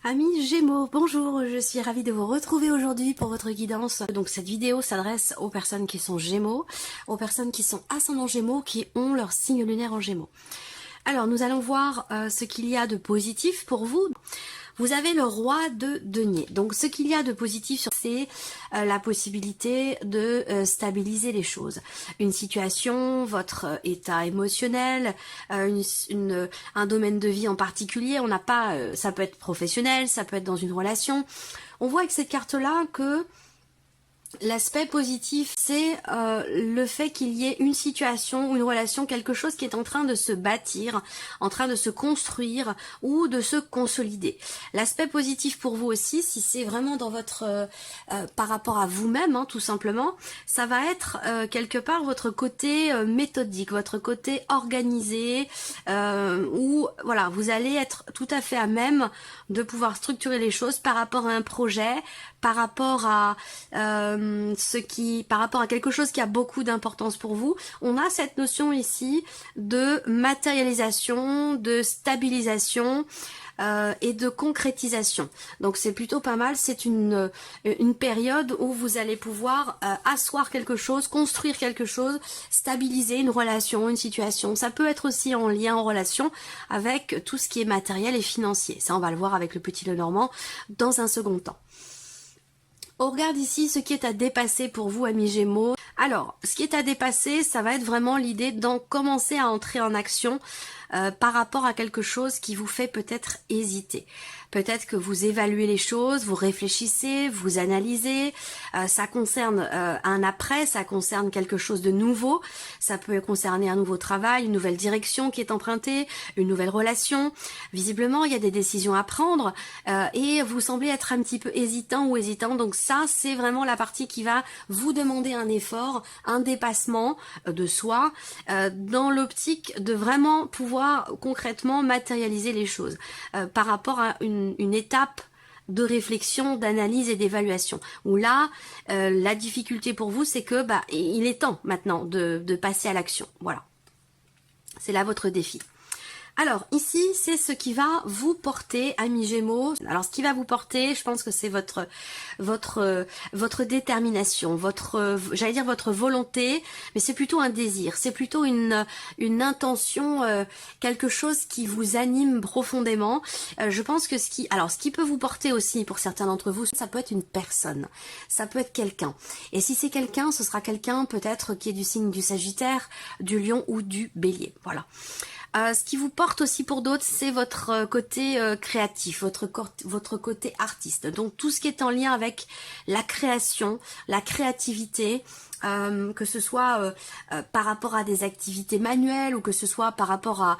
Amis Gémeaux, bonjour, je suis ravie de vous retrouver aujourd'hui pour votre guidance. Donc cette vidéo s'adresse aux personnes qui sont Gémeaux, aux personnes qui sont ascendants Gémeaux, qui ont leur signe lunaire en Gémeaux. Alors nous allons voir ce qu'il y a de positif pour vous. Vous avez le roi de denier. Donc ce qu'il y a de positif, c'est la possibilité de stabiliser les choses. Une situation, votre état émotionnel, un domaine de vie en particulier. On n'a pas, ça peut être professionnel, ça peut être dans une relation. On voit avec cette carte-là que l'aspect positif, c'est le fait qu'il y ait une situation ou une relation, quelque chose qui est en train de se bâtir, en train de se construire ou de se consolider. L'aspect positif pour vous aussi, si c'est vraiment dans votre, par rapport à vous-même, tout simplement, ça va être quelque part votre côté méthodique, votre côté organisé, où voilà, vous allez être tout à fait à même de pouvoir structurer les choses par rapport à un projet, par rapport à par rapport à quelque chose qui a beaucoup d'importance pour vous. On a cette notion ici de matérialisation, de stabilisation et de concrétisation. Donc c'est plutôt pas mal, c'est une période où vous allez pouvoir asseoir quelque chose, construire quelque chose, stabiliser une relation, une situation. Ça peut être aussi en lien, en relation avec tout ce qui est matériel et financier. Ça on va le voir avec le petit Lenormand dans un second temps. On regarde ici ce qui est à dépasser pour vous, amis Gémeaux. Alors, ce qui est à dépasser, ça va être vraiment l'idée d'en commencer à entrer en action par rapport à quelque chose qui vous fait peut-être hésiter. Peut-être que vous évaluez les choses, vous réfléchissez, vous analysez, ça concerne un après, ça concerne quelque chose de nouveau, ça peut concerner un nouveau travail, une nouvelle direction qui est empruntée, une nouvelle relation. Visiblement, il y a des décisions à prendre et vous semblez être un petit peu hésitant ou hésitant, donc ça, c'est vraiment la partie qui va vous demander un effort, un dépassement de soi, dans l'optique de vraiment pouvoir concrètement matérialiser les choses par rapport à une étape de réflexion, d'analyse et d'évaluation. Où là, la difficulté pour vous, c'est que il est temps maintenant de passer à l'action. Voilà. C'est là votre défi. Alors ici, c'est ce qui va vous porter, amis Gémeaux. Alors ce qui va vous porter, je pense que c'est votre détermination, j'allais dire votre volonté, mais c'est plutôt un désir, c'est plutôt une intention, quelque chose qui vous anime profondément. Je pense que ce qui peut vous porter aussi pour certains d'entre vous, ça peut être une personne, ça peut être quelqu'un. Et si c'est quelqu'un, ce sera quelqu'un peut-être qui est du signe du Sagittaire, du Lion ou du Bélier. Voilà. Ce qui vous porte aussi pour d'autres, c'est votre côté créatif, votre côté artiste. Donc tout ce qui est en lien avec la création, la créativité, que ce soit par rapport à des activités manuelles ou que ce soit par rapport à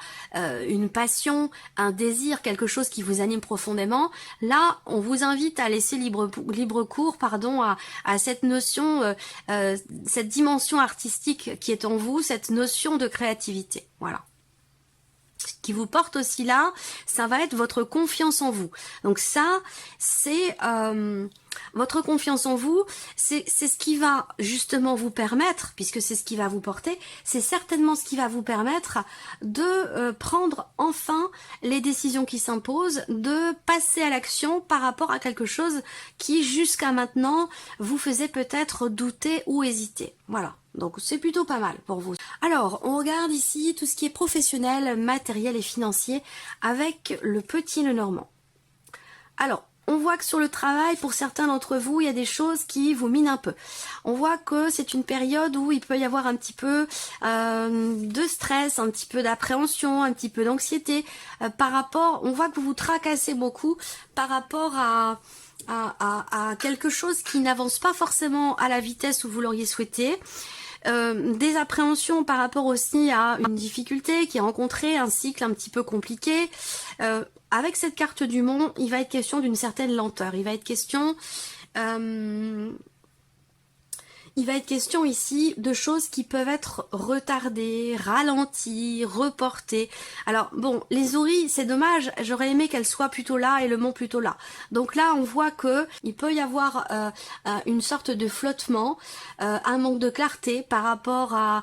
une passion, un désir, quelque chose qui vous anime profondément. Là, on vous invite à laisser libre cours, à cette notion, cette dimension artistique qui est en vous, cette notion de créativité. Voilà. Ce qui vous porte aussi là, ça va être votre confiance en vous. Donc ça, c'est votre confiance en vous, c'est ce qui va justement vous permettre, puisque c'est ce qui va vous porter, c'est certainement ce qui va vous permettre de prendre enfin les décisions qui s'imposent, de passer à l'action par rapport à quelque chose qui jusqu'à maintenant vous faisait peut-être douter ou hésiter. Voilà. Donc c'est plutôt pas mal pour vous. Alors, on regarde ici tout ce qui est professionnel, matériel et financier avec le petit Lenormand. Alors, on voit que sur le travail, pour certains d'entre vous, il y a des choses qui vous minent un peu. On voit que c'est une période où il peut y avoir un petit peu de stress, un petit peu d'appréhension, un petit peu d'anxiété par rapport, on voit que vous vous tracassez beaucoup par rapport à quelque chose qui n'avance pas forcément à la vitesse où vous l'auriez souhaité. Des appréhensions par rapport aussi à une difficulté qui est rencontrée, un cycle un petit peu compliqué. Avec cette carte du monde, il va être question d'une certaine lenteur. Il va être question ici de choses qui peuvent être retardées, ralenties, reportées. Alors bon, les ouris, c'est dommage, j'aurais aimé qu'elles soient plutôt là et le mont plutôt là. Donc là, on voit que il peut y avoir une sorte de flottement, un manque de clarté par rapport à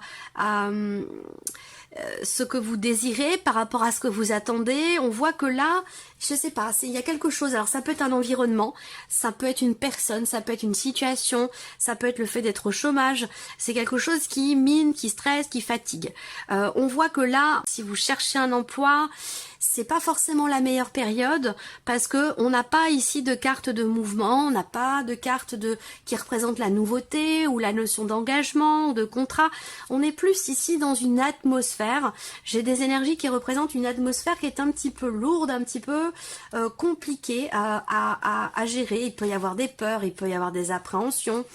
ce que vous désirez, par rapport à ce que vous attendez. On voit que là, je sais pas, il y a quelque chose, alors ça peut être un environnement, ça peut être une personne, ça peut être une situation, ça peut être le fait d'être au chômage, c'est quelque chose qui mine, qui stresse, qui fatigue. On voit que là, si vous cherchez un emploi, c'est pas forcément la meilleure période parce que on n'a pas ici de carte de mouvement, on n'a pas de carte qui représente la nouveauté ou la notion d'engagement, de contrat. On est plus ici dans une atmosphère. J'ai des énergies qui représentent une atmosphère qui est un petit peu lourde, un petit peu compliquée à gérer. Il peut y avoir des peurs, il peut y avoir des appréhensions.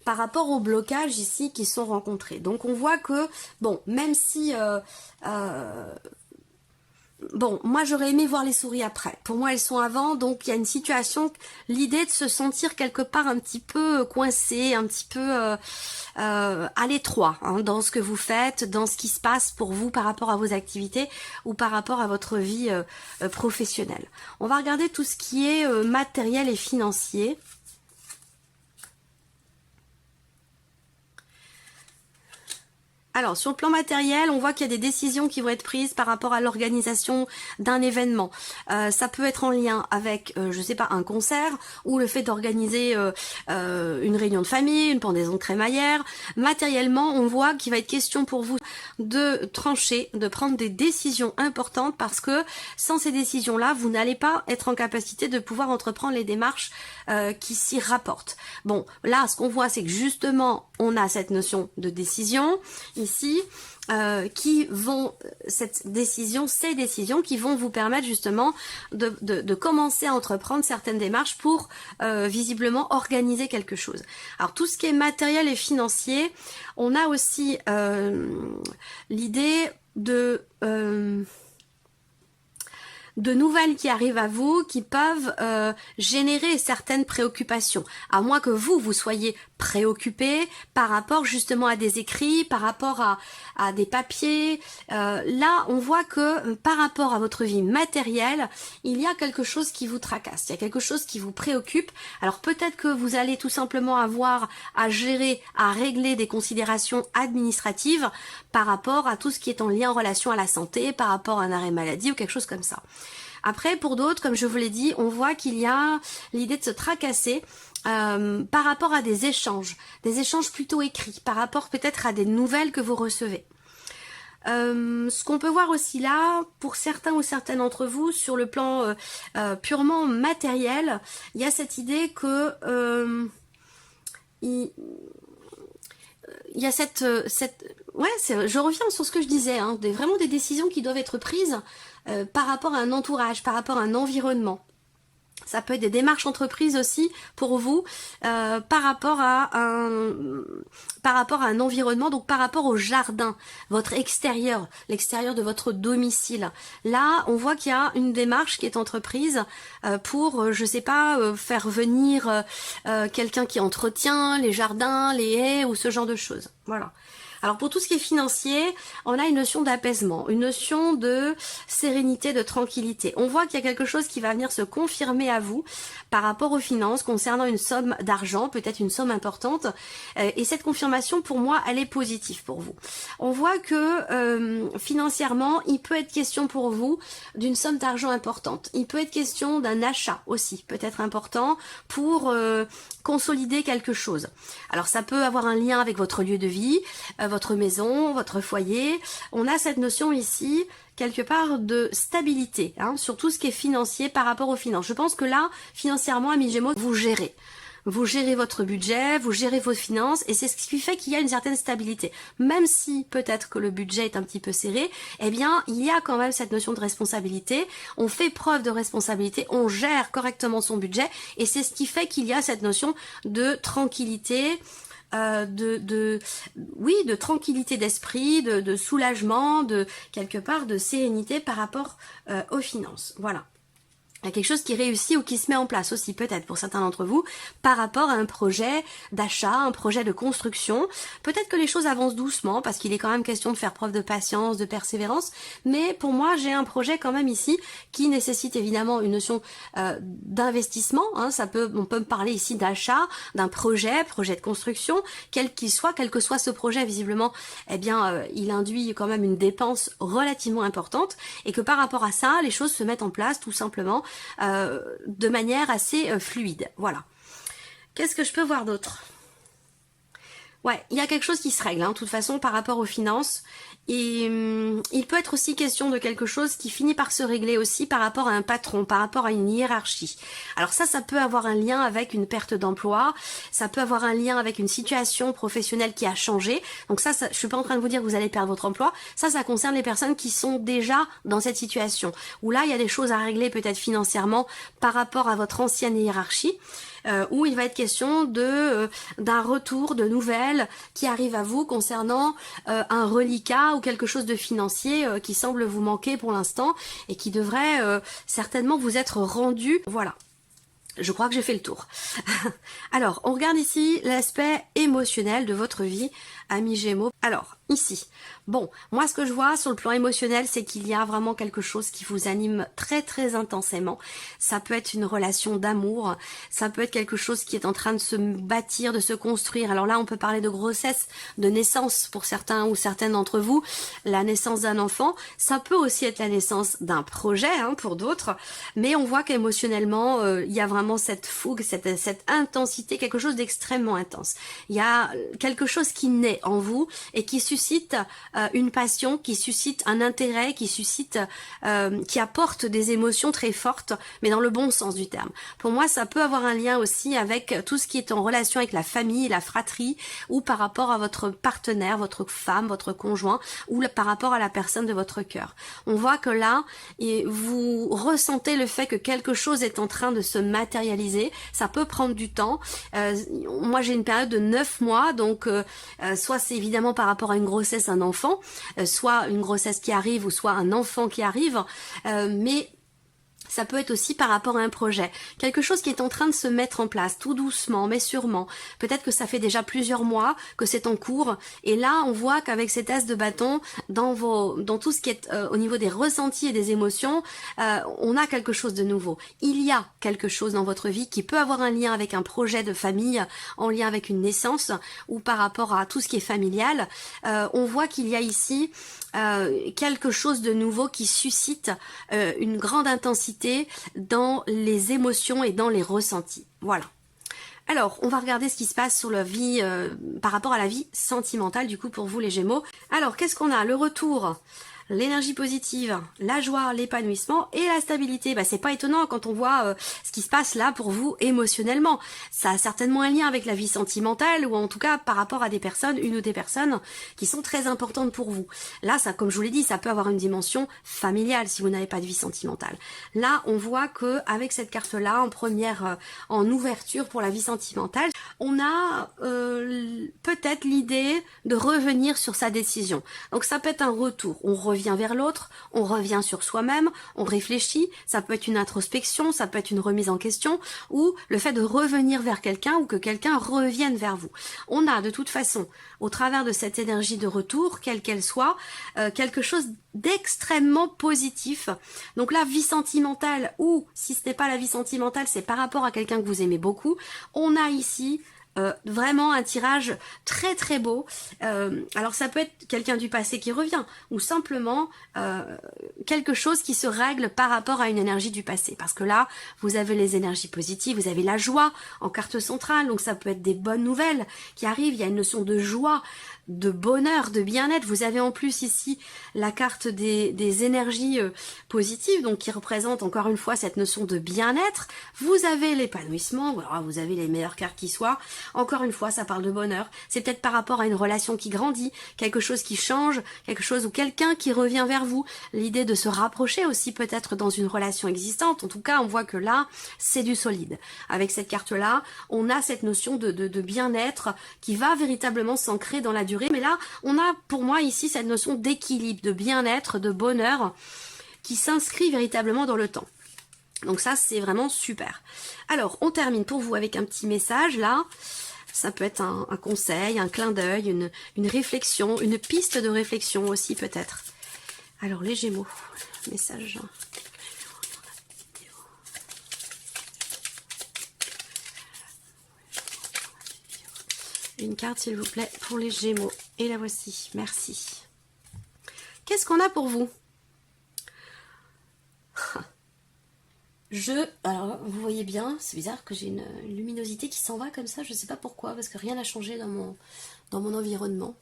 Par rapport aux blocages ici qui sont rencontrés. Donc on voit que, bon, même si... bon, moi j'aurais aimé voir les souris après. Pour moi elles sont avant, donc il y a une situation, l'idée de se sentir quelque part un petit peu coincé, un petit peu à l'étroit hein, dans ce que vous faites, dans ce qui se passe pour vous par rapport à vos activités ou par rapport à votre vie professionnelle. On va regarder tout ce qui est matériel et financier. Alors, sur le plan matériel, on voit qu'il y a des décisions qui vont être prises par rapport à l'organisation d'un événement. Ça peut être en lien avec, je sais pas, un concert ou le fait d'organiser une réunion de famille, une pendaison de crémaillère. Matériellement, on voit qu'il va être question pour vous de trancher, de prendre des décisions importantes parce que sans ces décisions-là, vous n'allez pas être en capacité de pouvoir entreprendre les démarches qui s'y rapportent. Bon, là, ce qu'on voit, c'est que justement, on a cette notion de décision ici, qui vont, ces décisions qui vont vous permettre justement de commencer à entreprendre certaines démarches pour visiblement organiser quelque chose. Alors tout ce qui est matériel et financier, on a aussi l'idée de nouvelles qui arrivent à vous, qui peuvent générer certaines préoccupations, à moins que vous soyez préoccupé par rapport justement à des écrits, par rapport à des papiers. Là, on voit que par rapport à votre vie matérielle, il y a quelque chose qui vous tracasse, il y a quelque chose qui vous préoccupe. Alors peut-être que vous allez tout simplement avoir à gérer, à régler des considérations administratives par rapport à tout ce qui est en lien en relation à la santé, par rapport à un arrêt maladie ou quelque chose comme ça. Après, pour d'autres, comme je vous l'ai dit, on voit qu'il y a l'idée de se tracasser par rapport à des échanges plutôt écrits, par rapport peut-être à des nouvelles que vous recevez. Ce qu'on peut voir aussi là, pour certains ou certaines d'entre vous, sur le plan purement matériel, il y a cette idée que il y a je reviens sur ce que je disais, hein, vraiment des décisions qui doivent être prises par rapport à un entourage, par rapport à un environnement. Ça peut être des démarches entreprises aussi pour vous par rapport à un environnement, donc par rapport au jardin, votre extérieur, l'extérieur de votre domicile. Là, on voit qu'il y a une démarche qui est entreprise pour, je sais pas, faire venir quelqu'un qui entretient les jardins, les haies ou ce genre de choses. Voilà. Alors pour tout ce qui est financier, on a une notion d'apaisement, une notion de sérénité, de tranquillité. On voit qu'il y a quelque chose qui va venir se confirmer à vous par rapport aux finances concernant une somme d'argent, peut-être une somme importante. Et cette confirmation, pour moi, elle est positive pour vous. On voit que financièrement, il peut être question pour vous d'une somme d'argent importante. Il peut être question d'un achat aussi, peut-être important, pour consolider quelque chose. Alors ça peut avoir un lien avec votre lieu de vie, votre maison, votre foyer. On a cette notion ici, quelque part, de stabilité, hein, sur tout ce qui est financier par rapport aux finances. Je pense que là, financièrement, amis Gémeaux, vous gérez. Vous gérez votre budget, vous gérez vos finances, et c'est ce qui fait qu'il y a une certaine stabilité. Même si peut-être que le budget est un petit peu serré, eh bien, il y a quand même cette notion de responsabilité. On fait preuve de responsabilité, on gère correctement son budget, et c'est ce qui fait qu'il y a cette notion de tranquillité, de tranquillité d'esprit, de soulagement, de quelque part de sérénité par rapport aux finances. Voilà. Il y a quelque chose qui réussit ou qui se met en place aussi peut-être pour certains d'entre vous par rapport à un projet d'achat, un projet de construction. Peut-être que les choses avancent doucement parce qu'il est quand même question de faire preuve de patience, de persévérance. Mais pour moi, j'ai un projet quand même ici qui nécessite évidemment une notion d'investissement. Hein. On peut me parler ici d'achat, d'un projet de construction, quel qu'il soit, quel que soit ce projet. Visiblement, eh bien, il induit quand même une dépense relativement importante et que par rapport à ça, les choses se mettent en place tout simplement. De manière assez fluide. Voilà. Qu'est-ce que je peux voir d'autre? Ouais, il y a quelque chose qui se règle, hein, de toute façon, par rapport aux finances. Et il peut être aussi question de quelque chose qui finit par se régler aussi par rapport à un patron, par rapport à une hiérarchie. Alors ça peut avoir un lien avec une perte d'emploi, ça peut avoir un lien avec une situation professionnelle qui a changé. Donc ça je suis pas en train de vous dire que vous allez perdre votre emploi. Ça concerne les personnes qui sont déjà dans cette situation. Où là, il y a des choses à régler peut-être financièrement par rapport à votre ancienne hiérarchie. Où il va être question d'un retour de nouvelles qui arrivent à vous concernant un reliquat ou quelque chose de financier qui semble vous manquer pour l'instant et qui devrait certainement vous être rendu. Voilà. Je crois que j'ai fait le tour. Alors, on regarde ici l'aspect émotionnel de votre vie, amis Gémeaux. Alors, ici, bon, moi ce que je vois sur le plan émotionnel, c'est qu'il y a vraiment quelque chose qui vous anime très très intensément. Ça peut être une relation d'amour, ça peut être quelque chose qui est en train de se bâtir, de se construire. Alors là, on peut parler de grossesse, de naissance pour certains ou certaines d'entre vous, la naissance d'un enfant. Ça peut aussi être la naissance d'un projet hein, pour d'autres, mais on voit qu'émotionnellement, il y a vraiment cette fougue, cette intensité, quelque chose d'extrêmement intense. Il y a quelque chose qui naît en vous et qui suscite une passion, qui suscite un intérêt, qui apporte des émotions très fortes, mais dans le bon sens du terme. Pour moi, ça peut avoir un lien aussi avec tout ce qui est en relation avec la famille, la fratrie, ou par rapport à votre partenaire, votre femme, votre conjoint, ou par rapport à la personne de votre cœur. On voit que là, vous ressentez le fait que quelque chose est en train de se matérialiser. Ça peut prendre du temps. Moi, j'ai une période de 9 mois, donc soit c'est évidemment par rapport à une grossesse, un enfant, soit une grossesse qui arrive ou soit un enfant qui arrive, mais ça peut être aussi par rapport à un projet, quelque chose qui est en train de se mettre en place, tout doucement, mais sûrement. Peut-être que ça fait déjà plusieurs mois que c'est en cours, et là on voit qu'avec cet as de bâton, dans tout ce qui est au niveau des ressentis et des émotions, on a quelque chose de nouveau. Il y a quelque chose dans votre vie qui peut avoir un lien avec un projet de famille, en lien avec une naissance, ou par rapport à tout ce qui est familial. On voit qu'il y a ici quelque chose de nouveau qui suscite une grande intensité dans les émotions et dans les ressentis. Voilà. Alors, on va regarder ce qui se passe sur la vie, par rapport à la vie sentimentale, du coup, pour vous les Gémeaux. Alors, qu'est-ce qu'on a? Le retour, l'énergie positive, la joie, l'épanouissement et la stabilité. C'est pas étonnant quand on voit ce qui se passe là pour vous émotionnellement. Ça a certainement un lien avec la vie sentimentale ou en tout cas par rapport à des personnes, une ou des personnes qui sont très importantes pour vous. Là, ça, comme je vous l'ai dit, ça peut avoir une dimension familiale si vous n'avez pas de vie sentimentale. Là, on voit que avec cette carte-là, en première, en ouverture pour la vie sentimentale, on a peut-être l'idée de revenir sur sa décision. Donc ça peut être un retour. On revient vers l'autre, on revient sur soi-même, on réfléchit, ça peut être une introspection, ça peut être une remise en question, ou le fait de revenir vers quelqu'un ou que quelqu'un revienne vers vous. On a de toute façon, au travers de cette énergie de retour, quelle qu'elle soit, quelque chose d'extrêmement positif. Donc la vie sentimentale, ou si ce n'est pas la vie sentimentale, c'est par rapport à quelqu'un que vous aimez beaucoup, on a ici vraiment un tirage très très beau. Alors ça peut être quelqu'un du passé qui revient ou simplement quelque chose qui se règle par rapport à une énergie du passé, parce que là vous avez les énergies positives, vous avez la joie en carte centrale, donc ça peut être des bonnes nouvelles qui arrivent, il y a une notion de joie, de bonheur, de bien-être. Vous avez en plus ici la carte des énergies positives, donc qui représente encore une fois cette notion de bien-être. Vous avez l'épanouissement, vous avez les meilleures cartes qui soient. Encore une fois, ça parle de bonheur. C'est peut-être par rapport à une relation qui grandit, quelque chose qui change, quelque chose ou quelqu'un qui revient vers vous. L'idée de se rapprocher aussi peut-être dans une relation existante. En tout cas, on voit que là, c'est du solide. Avec cette carte-là, on a cette notion de bien-être qui va véritablement s'ancrer dans la durée. Mais là, on a pour moi ici cette notion d'équilibre, de bien-être, de bonheur qui s'inscrit véritablement dans le temps. Donc ça, c'est vraiment super. Alors, on termine pour vous avec un petit message, là. Ça peut être un conseil, un clin d'œil, une réflexion, une piste de réflexion aussi, peut-être. Alors, les Gémeaux, message. Une carte, s'il vous plaît, pour les Gémeaux. Et la voici. Merci. Qu'est-ce qu'on a pour vous? Alors, vous voyez bien, c'est bizarre que j'ai une luminosité qui s'en va comme ça. Je ne sais pas pourquoi, parce que rien n'a changé dans mon environnement.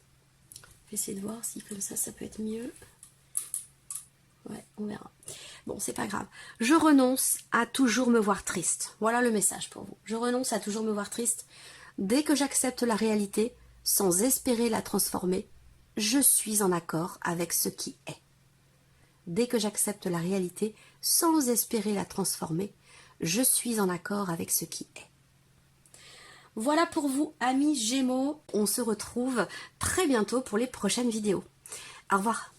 Je vais essayer de voir si comme ça peut être mieux. Ouais, on verra. Bon, c'est pas grave. Je renonce à toujours me voir triste. Voilà le message pour vous. Je renonce à toujours me voir triste. Dès que j'accepte la réalité, sans espérer la transformer, je suis en accord avec ce qui est. Dès que j'accepte la réalité, sans espérer la transformer, je suis en accord avec ce qui est. Voilà pour vous, amis Gémeaux. On se retrouve très bientôt pour les prochaines vidéos. Au revoir.